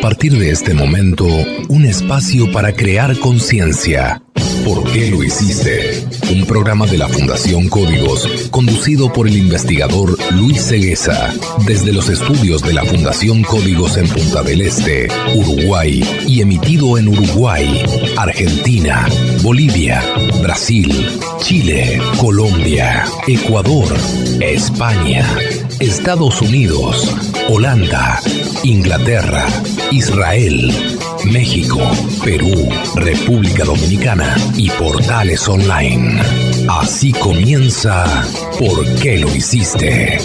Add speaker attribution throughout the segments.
Speaker 1: partir de este momento, un espacio para crear conciencia. ¿Por qué lo hiciste? Un programa de la Fundación Códigos, conducido por el investigador Luis Cegueza, desde los estudios de la Fundación Códigos en Punta del Este, Uruguay, y emitido en Uruguay, Argentina, Bolivia, Brasil, Chile, Colombia, Ecuador, España, Estados Unidos, Holanda, Inglaterra, Israel, México, Perú, República Dominicana y portales online. Así comienza ¿Por qué lo hiciste?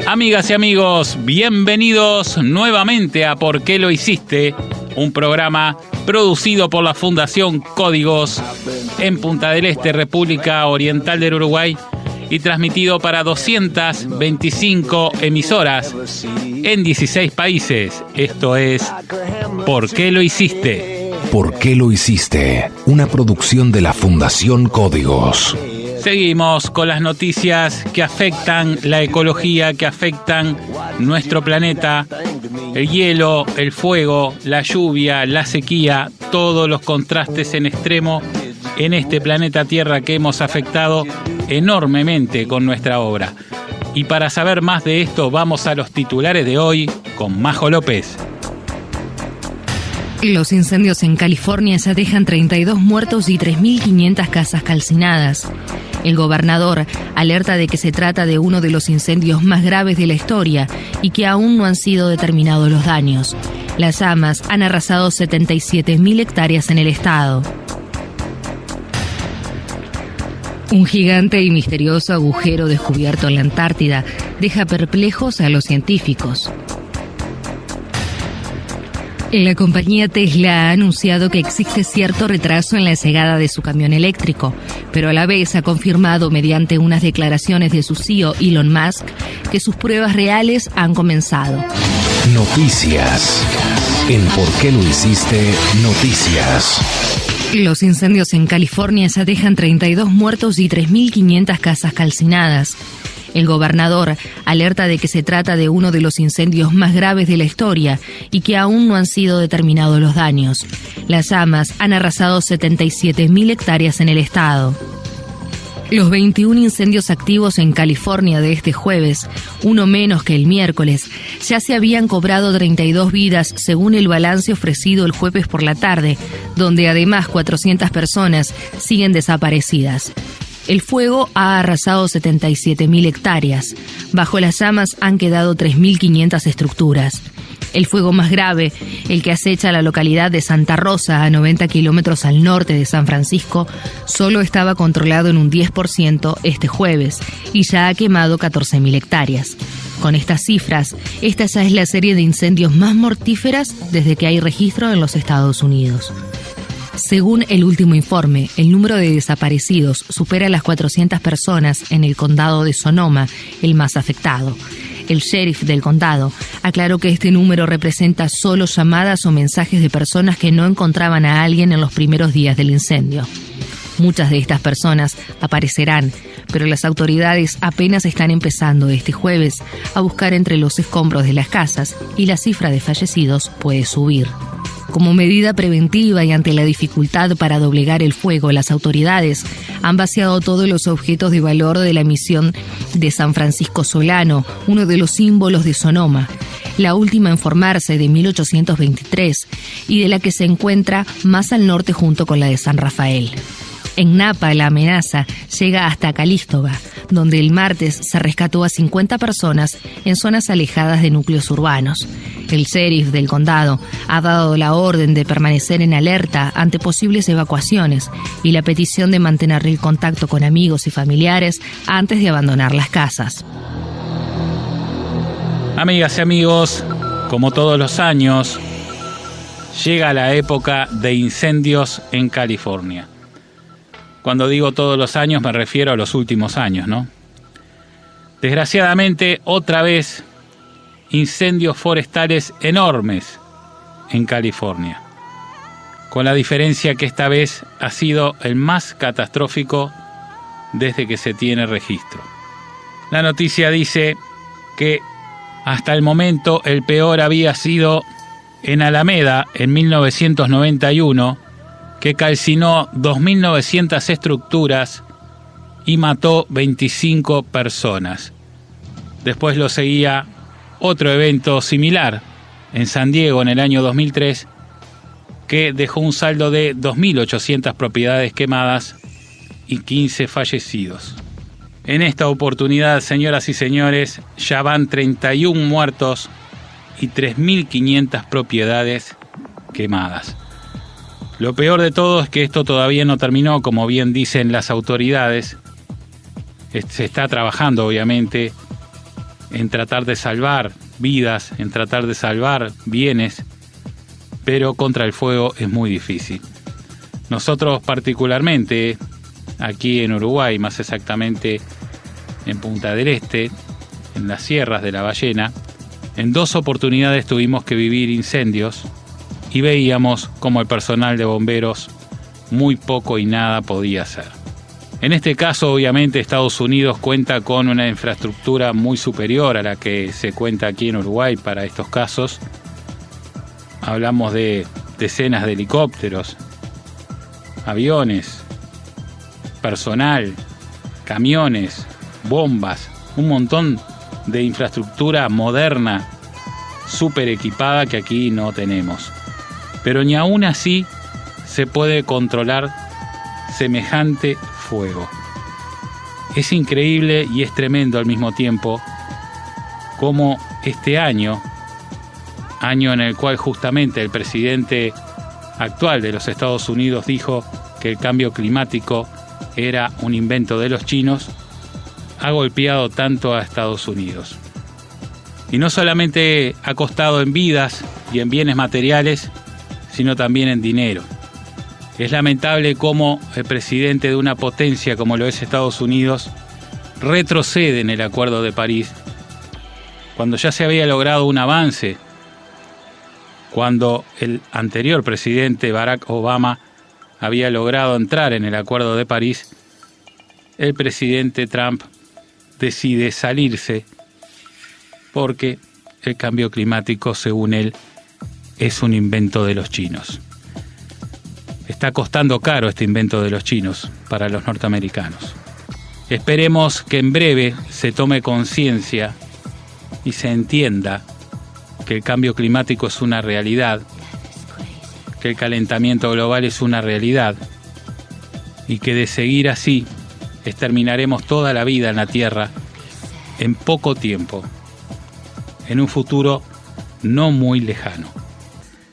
Speaker 2: Amigas y amigos, bienvenidos nuevamente a ¿Por qué lo hiciste? Un programa producido por la Fundación Códigos en Punta del Este, República Oriental del Uruguay, y transmitido para 225 emisoras en 16 países. Esto es ¿Por qué lo hiciste?
Speaker 1: ¿Por qué lo hiciste? Una producción de la Fundación Códigos.
Speaker 2: Seguimos con las noticias que afectan la ecología, que afectan nuestro planeta, el hielo, el fuego, la lluvia, la sequía, todos los contrastes en extremo en este planeta Tierra que hemos afectado enormemente con nuestra obra. Y para saber más de esto, vamos a los titulares de hoy con Majo López.
Speaker 3: Los incendios en California ya dejan 32 muertos y 3.500 casas calcinadas. El gobernador alerta de que se trata de uno de los incendios más graves de la historia y que aún no han sido determinados los daños. Las llamas han arrasado 77.000 hectáreas en el estado. Un gigante y misterioso agujero descubierto en la Antártida deja perplejos a los científicos. La compañía Tesla ha anunciado que existe cierto retraso en la llegada de su camión eléctrico, pero a la vez ha confirmado mediante unas declaraciones de su CEO Elon Musk que sus pruebas reales han comenzado.
Speaker 1: Noticias. En ¿Por qué lo hiciste? Noticias.
Speaker 3: Los incendios en California ya dejan 32 muertos y 3.500 casas calcinadas. El gobernador alerta de que se trata de uno de los incendios más graves de la historia y que aún no han sido determinados los daños. Las llamas han arrasado 77.000 hectáreas en el estado. Los 21 incendios activos en California de este jueves, uno menos que el miércoles, ya se habían cobrado 32 vidas según el balance ofrecido el jueves por la tarde, donde además 400 personas siguen desaparecidas. El fuego ha arrasado 77.000 hectáreas. Bajo las llamas han quedado 3.500 estructuras. El fuego más grave, el que acecha la localidad de Santa Rosa, a 90 kilómetros al norte de San Francisco, solo estaba controlado en un 10% este jueves y ya ha quemado 14.000 hectáreas. Con estas cifras, esta ya es la serie de incendios más mortíferas desde que hay registro en los Estados Unidos. Según el último informe, el número de desaparecidos supera las 400 personas en el condado de Sonoma, el más afectado. El sheriff del condado aclaró que este número representa solo llamadas o mensajes de personas que no encontraban a alguien en los primeros días del incendio. Muchas de estas personas aparecerán, pero las autoridades apenas están empezando este jueves a buscar entre los escombros de las casas y la cifra de fallecidos puede subir. Como medida preventiva y ante la dificultad para doblegar el fuego, las autoridades han vaciado todos los objetos de valor de la misión de San Francisco Solano, uno de los símbolos de Sonoma, la última en formarse de 1823 y de la que se encuentra más al norte junto con la de San Rafael. En Napa, la amenaza llega hasta Calístoga, donde el martes se rescató a 50 personas en zonas alejadas de núcleos urbanos. El sheriff del condado ha dado la orden de permanecer en alerta ante posibles evacuaciones y la petición de mantener el contacto con amigos y familiares antes de abandonar las casas.
Speaker 2: Amigas y amigos, como todos los años, llega la época de incendios en California. Cuando digo todos los años me refiero a los últimos años, ¿no? Desgraciadamente, otra vez, incendios forestales enormes en California, con la diferencia que esta vez ha sido el más catastrófico desde que se tiene registro. La noticia dice que Hasta el momento el peor había sido en Alameda en 1991, que calcinó 2.900 estructuras y mató 25 personas. Después lo seguía otro evento similar en San Diego en el año 2003, que dejó un saldo de 2.800 propiedades quemadas y 15 fallecidos. En esta oportunidad, señoras y señores, ya van 31 muertos y 3.500 propiedades quemadas. Lo peor de todo es que esto todavía no terminó, como bien dicen las autoridades. Se está trabajando, obviamente, en tratar de salvar vidas, en tratar de salvar bienes, pero contra el fuego es muy difícil. Nosotros particularmente, aquí en Uruguay, más exactamente en Punta del Este, en las sierras de la Ballena, en 2 oportunidades tuvimos que vivir incendios y veíamos como el personal de bomberos muy poco y nada podía hacer. En este caso, obviamente, Estados Unidos cuenta con una infraestructura muy superior a la que se cuenta aquí en Uruguay para estos casos. Hablamos de decenas de helicópteros, aviones, personal, camiones, bombas, un montón de infraestructura moderna, súper equipada que aquí no tenemos. Pero ni aún así se puede controlar semejante fuego. Es increíble y es tremendo al mismo tiempo cómo este año en el cual justamente el presidente actual de los Estados Unidos dijo que el cambio climático era un invento de los chinos, ha golpeado tanto a Estados Unidos. Y no solamente ha costado en vidas y en bienes materiales, sino también en dinero. Es lamentable cómo el presidente de una potencia como lo es Estados Unidos retrocede en el Acuerdo de París, cuando ya se había logrado un avance, cuando el anterior presidente Barack Obama había logrado entrar en el Acuerdo de París. El presidente Trump decide salirse porque el cambio climático, según él, es un invento de los chinos. Está costando caro este invento de los chinos para los norteamericanos. Esperemos que en breve se tome conciencia y se entienda que el cambio climático es una realidad, que el calentamiento global es una realidad y que de seguir así exterminaremos toda la vida en la Tierra en poco tiempo, en un futuro no muy lejano.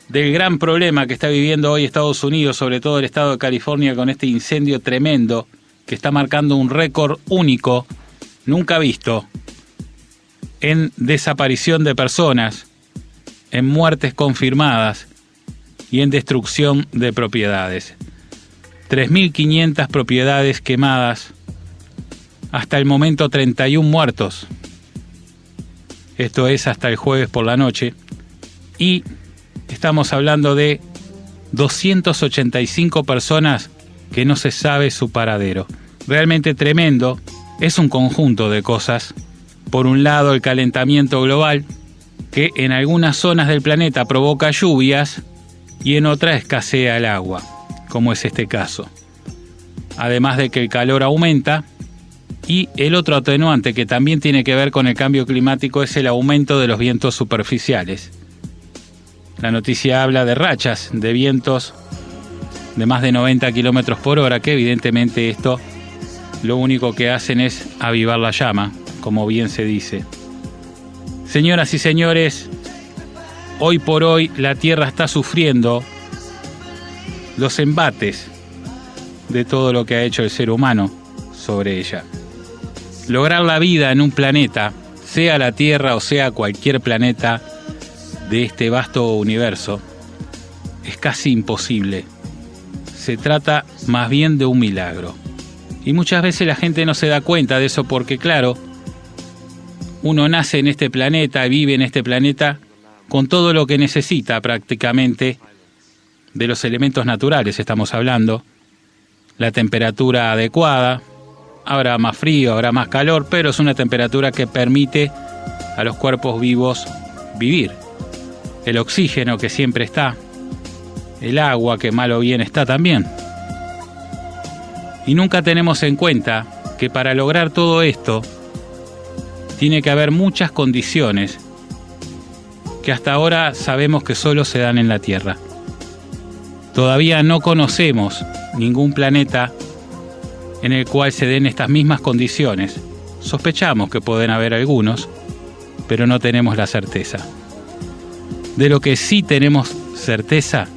Speaker 2: Del gran problema que está viviendo hoy Estados Unidos, sobre todo el estado de California, con este incendio tremendo que está marcando un récord único, nunca visto, en desaparición de personas, en muertes confirmadas y en destrucción de propiedades. 3.500 propiedades quemadas, hasta el momento 31 muertos. Esto es hasta el jueves por la noche. Y estamos hablando de 285 personas que no se sabe su paradero. Realmente tremendo. Es un conjunto de cosas. Por un lado, el calentamiento global, que en algunas zonas del planeta provoca lluvias y en otras escasea el agua, como es este caso. Además de que el calor aumenta, y el otro atenuante que también tiene que ver con el cambio climático es el aumento de los vientos superficiales. La noticia habla de rachas de vientos de más de 90 kilómetros por hora, que evidentemente esto lo único que hacen es avivar la llama, como bien se dice. Señoras y señores, hoy por hoy la Tierra está sufriendo los embates de todo lo que ha hecho el ser humano sobre ella. Lograr la vida en un planeta, sea la Tierra o sea cualquier planeta de este vasto universo, es casi imposible. Se trata más bien de un milagro. Y muchas veces la gente no se da cuenta de eso porque, claro, uno nace en este planeta, vive en este planeta con todo lo que necesita prácticamente de los elementos naturales, estamos hablando. La temperatura adecuada, habrá más frío, habrá más calor, pero es una temperatura que permite a los cuerpos vivos vivir. El oxígeno que siempre está, el agua que mal o bien está también. Y nunca tenemos en cuenta que para lograr todo esto tiene que haber muchas condiciones que hasta ahora sabemos que solo se dan en la Tierra. Todavía no conocemos ningún planeta en el cual se den estas mismas condiciones. Sospechamos que pueden haber algunos, pero no tenemos la certeza. De lo que sí tenemos certeza,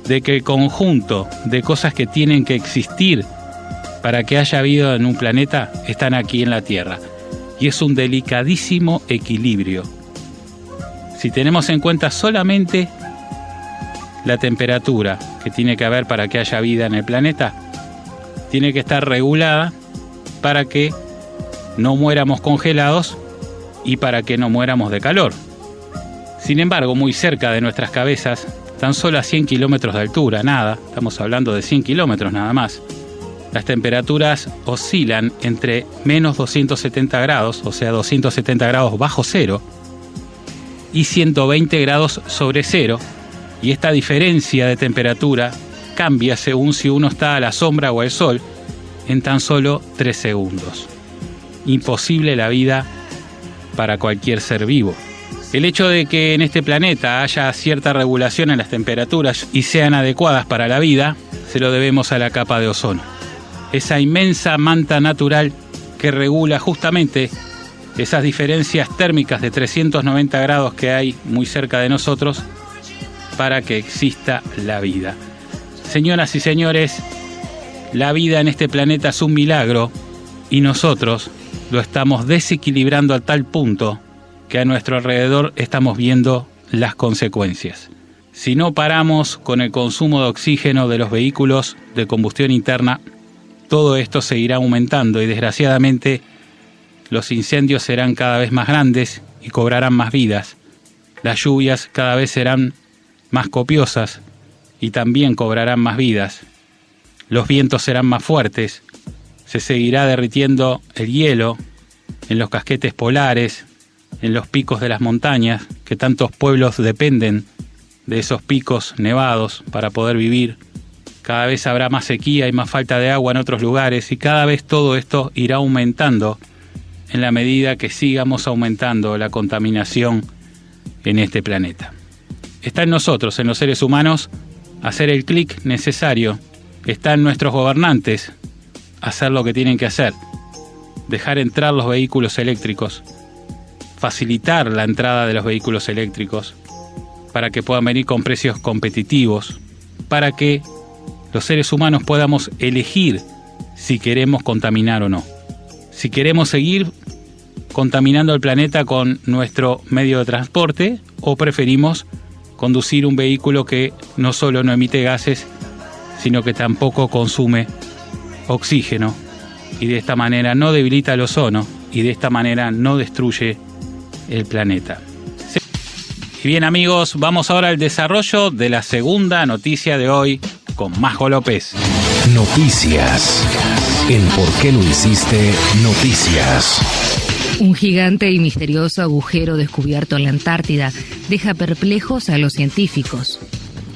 Speaker 2: de que el conjunto de cosas que tienen que existir para que haya vida en un planeta están aquí en la Tierra. Y es un delicadísimo equilibrio. Si tenemos en cuenta solamente la temperatura que tiene que haber para que haya vida en el planeta, tiene que estar regulada para que no muéramos congelados y para que no muéramos de calor. Sin embargo, muy cerca de nuestras cabezas, tan solo a 100 kilómetros de altura, nada, estamos hablando de 100 kilómetros nada más, las temperaturas oscilan entre menos 270 grados, o sea 270 grados bajo cero, y 120 grados sobre cero, y esta diferencia de temperatura cambia según si uno está a la sombra o al sol en tan solo 3 segundos. Imposible la vida para cualquier ser vivo. El hecho de que en este planeta haya cierta regulación en las temperaturas y sean adecuadas para la vida, se lo debemos a la capa de ozono. Esa inmensa manta natural que regula justamente esas diferencias térmicas de 390 grados que hay muy cerca de nosotros para que exista la vida. Señoras y señores, la vida en este planeta es un milagro y nosotros lo estamos desequilibrando a tal punto que a nuestro alrededor estamos viendo las consecuencias. Si no paramos con el consumo de oxígeno de los vehículos de combustión interna, todo esto seguirá aumentando y desgraciadamente los incendios serán cada vez más grandes y cobrarán más vidas. Las lluvias cada vez serán más copiosas y también cobrarán más vidas. Los vientos serán más fuertes, se seguirá derritiendo el hielo en los casquetes polares, en los picos de las montañas, que tantos pueblos dependen de esos picos nevados para poder vivir. Cada vez habrá más sequía y más falta de agua en otros lugares y cada vez todo esto irá aumentando en la medida que sigamos aumentando la contaminación en este planeta. Está en nosotros, en los seres humanos, hacer el clic necesario. Está en nuestros gobernantes hacer lo que tienen que hacer. Dejar entrar los vehículos eléctricos, facilitar la entrada de los vehículos eléctricos para que puedan venir con precios competitivos, para que los seres humanos podamos elegir si queremos contaminar o no. Si queremos seguir contaminando el planeta con nuestro medio de transporte o preferimos conducir un vehículo que no solo no emite gases, sino que tampoco consume oxígeno y de esta manera no debilita el ozono y de esta manera no destruye el planeta. Y bien amigos, vamos ahora al desarrollo de la segunda noticia de hoy con Majo López.
Speaker 1: Noticias. En ¿Por qué lo hiciste? Noticias.
Speaker 3: Un gigante y misterioso agujero descubierto en la Antártida deja perplejos a los científicos.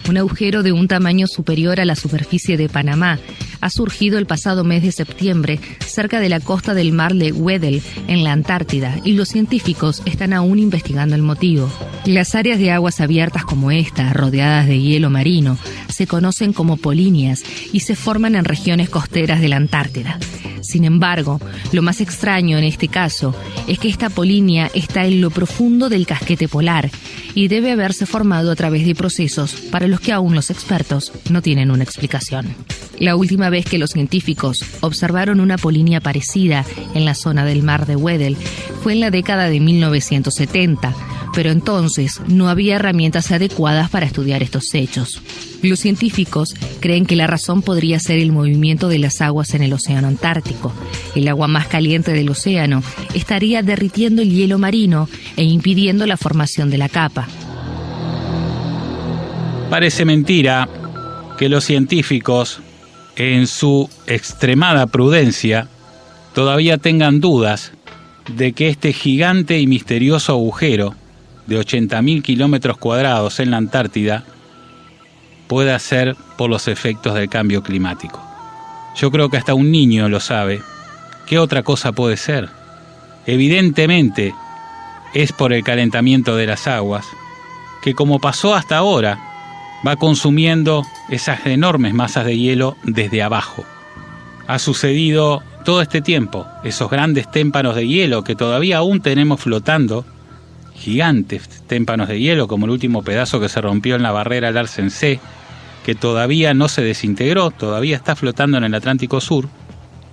Speaker 3: Un agujero de un tamaño superior a la superficie de Panamá ha surgido el pasado mes de septiembre cerca de la costa del mar de Weddell, en la Antártida, y los científicos están aún investigando el motivo. Las áreas de aguas abiertas como esta, rodeadas de hielo marino, se conocen como polinias y se forman en regiones costeras de la Antártida. Sin embargo, lo más extraño en este caso es que esta polinia está en lo profundo del casquete polar y debe haberse formado a través de procesos para los que aún los expertos no tienen una explicación. La última vez que los científicos observaron una polinia parecida en la zona del mar de Weddell fue en la década de 1970, pero entonces no había herramientas adecuadas para estudiar estos hechos. Los científicos creen que la razón podría ser el movimiento de las aguas en el océano Antártico. El agua más caliente del océano estaría derritiendo el hielo marino e impidiendo la formación de la capa.
Speaker 2: Parece mentira que los científicos, en su extremada prudencia, todavía tengan dudas de que este gigante y misterioso agujero de 80.000 kilómetros cuadrados en la Antártida pueda ser por los efectos del cambio climático. Yo creo que hasta un niño lo sabe. ¿Qué otra cosa puede ser? Evidentemente es por el calentamiento de las aguas, que como pasó hasta ahora, va consumiendo esas enormes masas de hielo desde abajo. Ha sucedido todo este tiempo, esos grandes témpanos de hielo que todavía aún tenemos flotando, gigantes témpanos de hielo, como el último pedazo que se rompió en la barrera Larsen C, que todavía no se desintegró, todavía está flotando en el Atlántico Sur,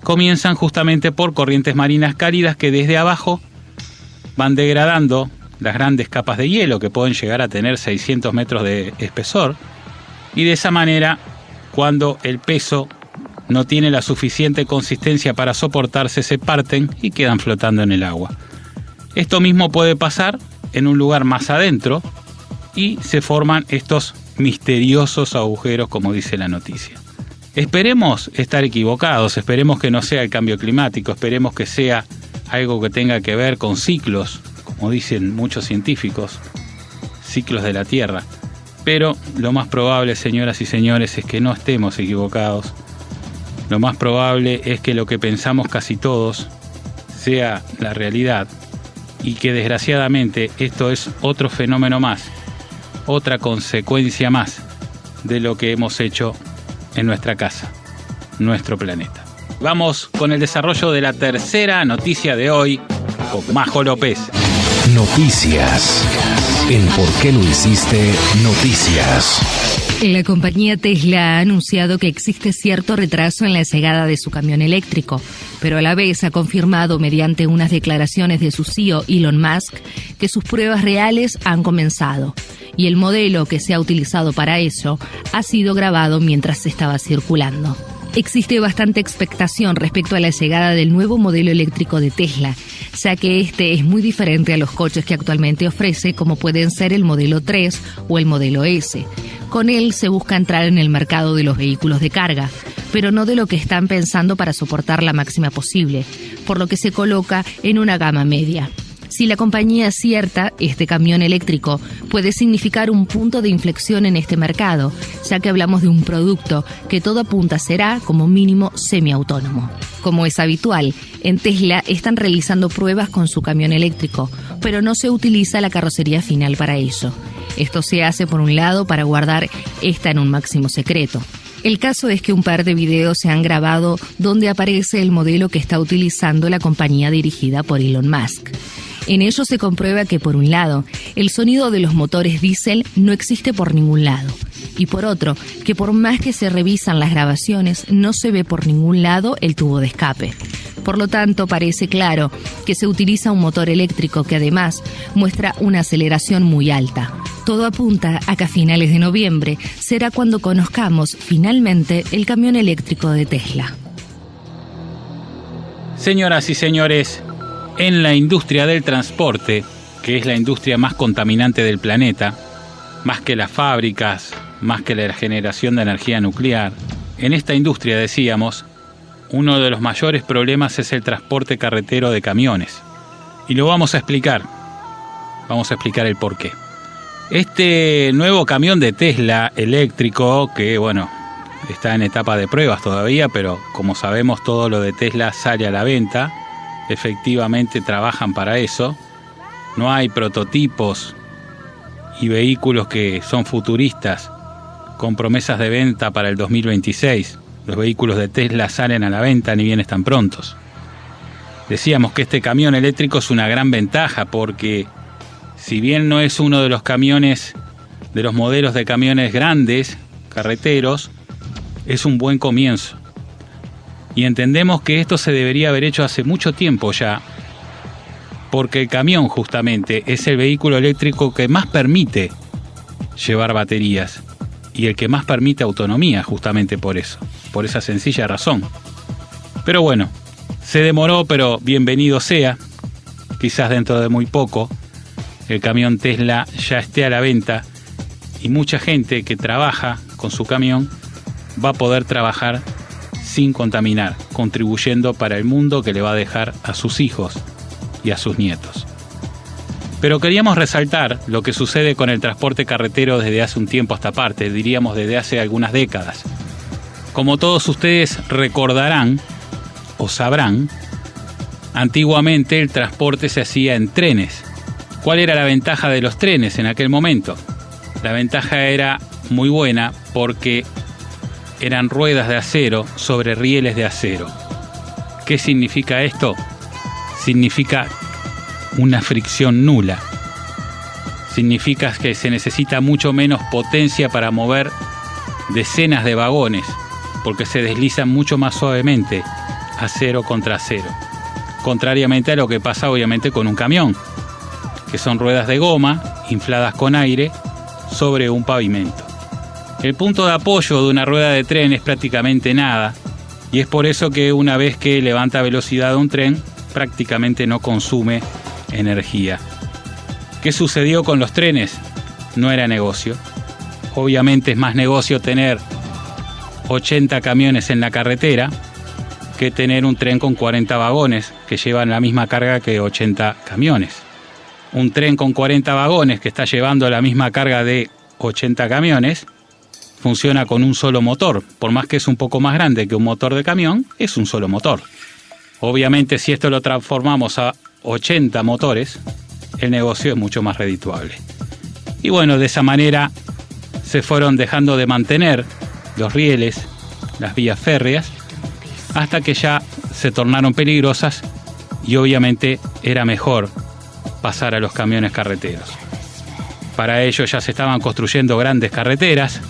Speaker 2: comienzan justamente por corrientes marinas cálidas que desde abajo van degradando las grandes capas de hielo, que pueden llegar a tener 600 metros de espesor, y de esa manera, cuando el peso no tiene la suficiente consistencia para soportarse, se parten y quedan flotando en el agua. Esto mismo puede pasar en un lugar más adentro y se forman estos misteriosos agujeros, como dice la noticia. Esperemos estar equivocados, esperemos que no sea el cambio climático, esperemos que sea algo que tenga que ver con ciclos, como dicen muchos científicos, ciclos de la Tierra. Pero lo más probable, señoras y señores, es que no estemos equivocados. Lo más probable es que lo que pensamos casi todos sea la realidad y que desgraciadamente esto es otro fenómeno más, otra consecuencia más de lo que hemos hecho en nuestra casa, nuestro planeta. Vamos con el desarrollo de la tercera noticia de hoy con Majo López.
Speaker 1: Noticias. En ¿Por qué lo hiciste? Noticias.
Speaker 3: La compañía Tesla ha anunciado que existe cierto retraso en la llegada de su camión eléctrico, pero a la vez ha confirmado mediante unas declaraciones de su CEO Elon Musk que sus pruebas reales han comenzado y el modelo que se ha utilizado para eso ha sido grabado mientras estaba circulando. Existe bastante expectación respecto a la llegada del nuevo modelo eléctrico de Tesla, ya que este es muy diferente a los coches que actualmente ofrece, como pueden ser el modelo 3 o el modelo S. Con él se busca entrar en el mercado de los vehículos de carga, pero no de lo que están pensando para soportar la máxima posible, por lo que se coloca en una gama media. Si la compañía acierta, este camión eléctrico puede significar un punto de inflexión en este mercado, ya que hablamos de un producto que todo apunta será, como mínimo, semiautónomo. Como es habitual, en Tesla están realizando pruebas con su camión eléctrico, pero no se utiliza la carrocería final para ello. Esto se hace, por un lado, para guardar esta en un máximo secreto. El caso es que un par de videos se han grabado donde aparece el modelo que está utilizando la compañía dirigida por Elon Musk. En ello se comprueba que, por un lado, el sonido de los motores diésel no existe por ningún lado, y por otro, que por más que se revisan las grabaciones, no se ve por ningún lado el tubo de escape. Por lo tanto, parece claro que se utiliza un motor eléctrico que además muestra una aceleración muy alta. Todo apunta a que a finales de noviembre será cuando conozcamos finalmente el camión eléctrico de Tesla.
Speaker 2: Señoras y señores, en la industria del transporte, que es la industria más contaminante del planeta, más que las fábricas, más que la generación de energía nuclear, en esta industria, decíamos, uno de los mayores problemas es el transporte carretero de camiones. Y lo vamos a explicar. Vamos a explicar el porqué. Este nuevo camión de Tesla eléctrico, que bueno, está en etapa de pruebas todavía, pero como sabemos todo lo de Tesla sale a la venta. Efectivamente trabajan para eso. No hay prototipos y vehículos que son futuristas con promesas de venta para el 2026. Los vehículos de Tesla salen a la venta ni bien están prontos. Decíamos que este camión eléctrico es una gran ventaja porque si bien no es uno de los camiones, de los modelos de camiones grandes, carreteros, es un buen comienzo. Y entendemos que esto se debería haber hecho hace mucho tiempo ya, porque el camión justamente es el vehículo eléctrico que más permite llevar baterías y el que más permite autonomía, justamente por eso, por esa sencilla razón. Pero bueno, se demoró, pero bienvenido sea. Quizás dentro de muy poco el camión Tesla ya esté a la venta y mucha gente que trabaja con su camión va a poder trabajar sin contaminar, contribuyendo para el mundo que le va a dejar a sus hijos y a sus nietos. Pero queríamos resaltar lo que sucede con el transporte carretero desde hace un tiempo a esta parte, diríamos desde hace algunas décadas. Como todos ustedes recordarán o sabrán, antiguamente el transporte se hacía en trenes. ¿Cuál era la ventaja de los trenes en aquel momento? La ventaja era muy buena porque eran ruedas de acero sobre rieles de acero. ¿Qué significa esto? Significa una fricción nula. Significa que se necesita mucho menos potencia para mover decenas de vagones, porque se deslizan mucho más suavemente acero contra acero. Contrariamente a lo que pasa obviamente con un camión, que son ruedas de goma infladas con aire sobre un pavimento. El punto de apoyo de una rueda de tren es prácticamente nada, y es por eso que una vez que levanta velocidad un tren, prácticamente no consume energía. ¿Qué sucedió con los trenes? No era negocio. Obviamente es más negocio tener 80 camiones en la carretera que tener un tren con 40 vagones que llevan la misma carga que 80 camiones. Un tren con 40 vagones que está llevando la misma carga de 80 camiones funciona con un solo motor. Por más que es un poco más grande que un motor de camión, es un solo motor. Obviamente, si esto lo transformamos a 80 motores, el negocio es mucho más redituable. Y bueno, de esa manera se fueron dejando de mantener los rieles, las vías férreas, hasta que ya se tornaron peligrosas y obviamente era mejor pasar a los camiones carreteros. Para ello ya se estaban construyendo grandes carreteras,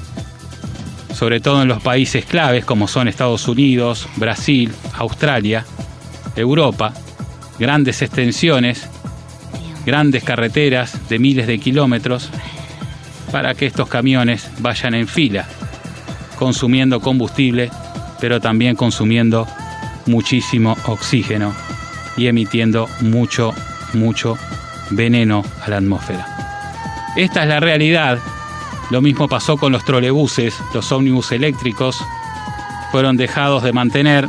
Speaker 2: sobre todo en los países claves como son Estados Unidos, Brasil, Australia, Europa, grandes extensiones, grandes carreteras de miles de kilómetros para que estos camiones vayan en fila, consumiendo combustible, pero también consumiendo muchísimo oxígeno y emitiendo mucho veneno a la atmósfera. Esta es la realidad. Lo mismo pasó con los trolebuses, los ómnibus eléctricos fueron dejados de mantener.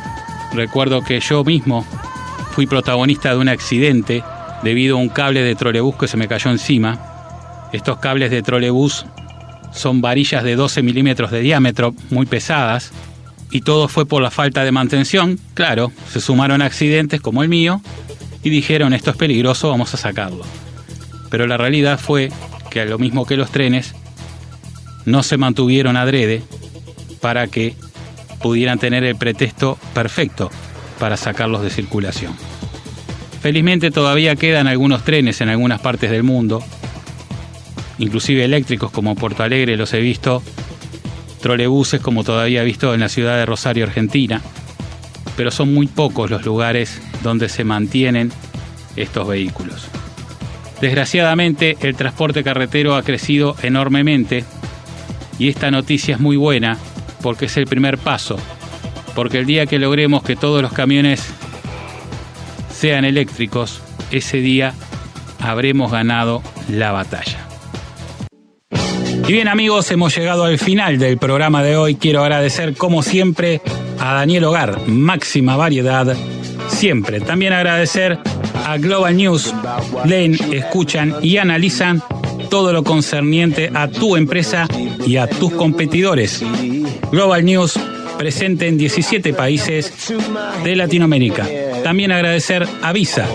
Speaker 2: Recuerdo que yo mismo fui protagonista de un accidente debido a un cable de trolebús que se me cayó encima. Estos cables de trolebús son varillas de 12 milímetros de diámetro, muy pesadas, y todo fue por la falta de mantención. Claro, se sumaron accidentes como el mío y dijeron esto es peligroso, vamos a sacarlo. Pero la realidad fue que, a lo mismo que los trenes, no se mantuvieron adrede para que pudieran tener el pretexto perfecto para sacarlos de circulación. Felizmente todavía quedan algunos trenes en algunas partes del mundo, inclusive eléctricos, como Porto Alegre los he visto, trolebuses como todavía he visto en la ciudad de Rosario, Argentina, pero son muy pocos los lugares donde se mantienen estos vehículos. Desgraciadamente el transporte carretero ha crecido enormemente y esta noticia es muy buena porque es el primer paso, porque el día que logremos que todos los camiones sean eléctricos, ese día habremos ganado la batalla. Y bien amigos, hemos llegado al final del programa de hoy. Quiero agradecer como siempre a Daniel Hogar, máxima variedad siempre. También agradecer a Global News. Leen, escuchan y analizan todo lo concerniente a tu empresa y a tus competidores. Global News, presente en 17 países de Latinoamérica. También agradecer a Visa,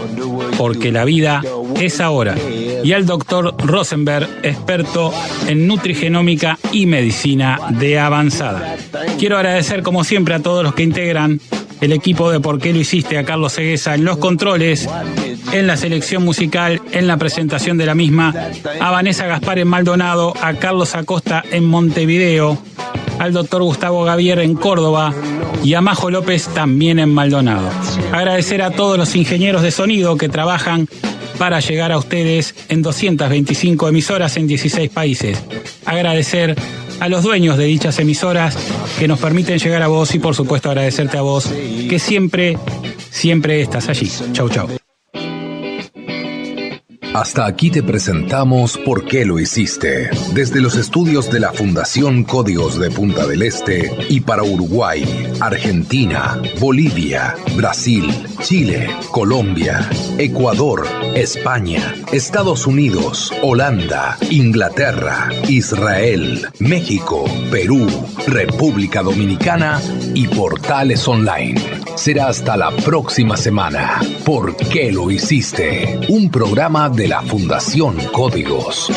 Speaker 2: porque la vida es ahora. Y al doctor Rosenberg, experto en nutrigenómica y medicina de avanzada. Quiero agradecer como siempre a todos los que integran el equipo de ¿Por qué lo hiciste? A Carlos Ceguesa en los controles, en la selección musical, en la presentación de la misma, a Vanessa Gaspar en Maldonado, a Carlos Acosta en Montevideo, al doctor Gustavo Gavier en Córdoba y a Majo López también en Maldonado. Agradecer a todos los ingenieros de sonido que trabajan para llegar a ustedes en 225 emisoras en 16 países. Agradecer a los dueños de dichas emisoras que nos permiten llegar a vos y por supuesto agradecerte a vos que siempre estás allí. Chau, chau.
Speaker 1: Hasta aquí te presentamos ¿Por qué lo hiciste? Desde los estudios de la Fundación Códigos de Punta del Este y para Uruguay, Argentina, Bolivia, Brasil, Chile, Colombia, Ecuador, España, Estados Unidos, Holanda, Inglaterra, Israel, México, Perú, República Dominicana y portales online. Será hasta la próxima semana. ¿Por qué lo hiciste? Un programa de la Fundación Códigos.